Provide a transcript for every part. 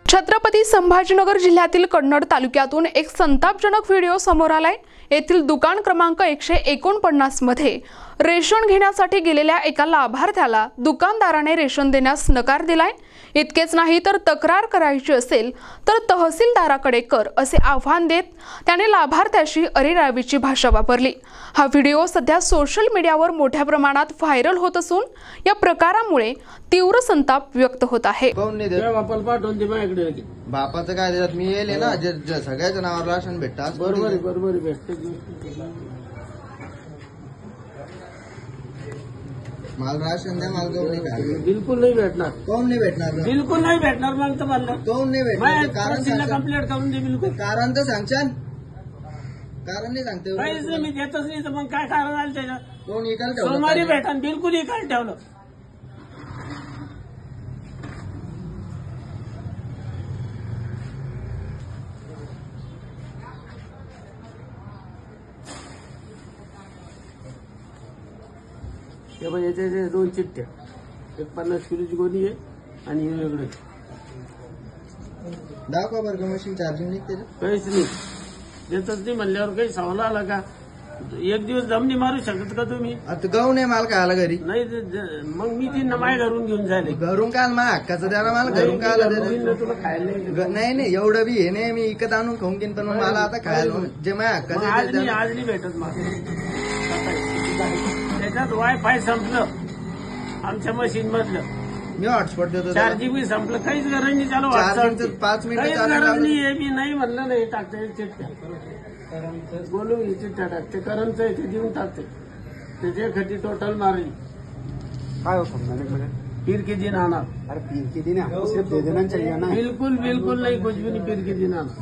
छत्रपती संभाजीनगर जिल्ह्यातील कन्नड तालुक्यातून एक संतापजनक व्हिडिओ समोर आलाय। येथील दुकान क्रमांक 149 मध्ये रेशन घेण्यासाठी गेलेल्या एका लाभार्थ्याला दुकानदाराने रेशन देण्यास नकार दिलाय। इतकेच नाही तर तक्रार करायची असेल तर तहसीलदाराकडे कर असे आव्हान देत त्याने लाभार्थ्याशी अरेरावीची भाषा वापरली। हा व्हिडिओ सध्या सोशल मीडियावर मोठ्या प्रमाणात व्हायरल होत असून या प्रकारामुळे तीव्र संताप व्यक्त होत आहे। बापाचं काय देतात मी येईल ना सगळ्याच्या नावावर राशन भेटतात। बरोबर भेटते। माल राशन द्या, माल गहू नाही बिलकुल नाही भेटणार। कोण नाही भेटणार? बिलकुल नाही भेटणार। मग तर म्हणलं कोण नाही भेटणार? कारण कंप्लीट करून दे। बिलकुल कारण तर सांगशाल, कारण नाही सांगते काहीच नाही। मी देतच नाही तर मग काय कारण आलं त्याच्यात? कोण इकाल ठेवलं? सोमवारी भेटा, बिलकुल इकाल ठेवलं। याचे 2 चिठ्ठ्या, एक 50 किलोची गोणी आहे आणि हे वेगळे। दाखवा बरं का मशीन चार्जिंग निघते? काहीच नाही देतच नाही म्हणल्यावर काही सवाल आला का? एक दिवस दमनी मारू शकत का तुम्ही? आता गहू नाही माल खायला घरी नाही मग मी ती माय घरून घेऊन जायला। घरून काय मा हक्काचं द्याला मला घरून काय तुला खायला नाही एवढं बी हे नाही। मी इकत आणून खाऊन घेईन पण मला आता खायला जे माझ्या हक्काचं आज नाही भेटत मला। त्याच्यात वायफाय संपलं आमच्या मशीन मधलं। मी हॉटस्पॉट देतो। चार्जिंग संपलं, काहीच गरज नाही चालू। 5 मिनिटं काहीच गरज नाही। मी नाही म्हणलं नाही टाकते चिठ्ठ्या, बोलून चिठ्ठ्या टाकते। करमचं आहे ते देऊन टाकते। त्याच्या खटी टोटल मारेल। काय होतं पीर के दिन आना। अरे पीर के दिन आपको सिर्फ दे देना चाहिए ना। बिल्कुल नहीं, कुछ भी नहीं। पीर के दिन आना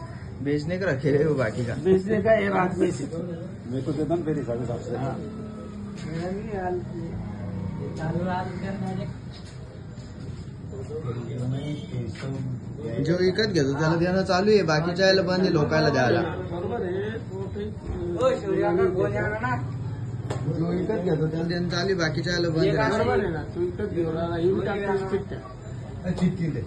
बेचने का रखे हो, बाकी का बेचने का ये रात में से मेरे को देता फिर हिसाब से। जो विकत घेतो त्याला देणं चालू आहे, बाकीच्या याला बंद आहे लोकांना द्यायला। जो विकत घेतो त्याला देणं चालू आहे, बाकीच्या याला बंद आहे। बरोबर आहे ना? तू विकत घेऊन चिठ्ठ्या चिठ्ठी दे।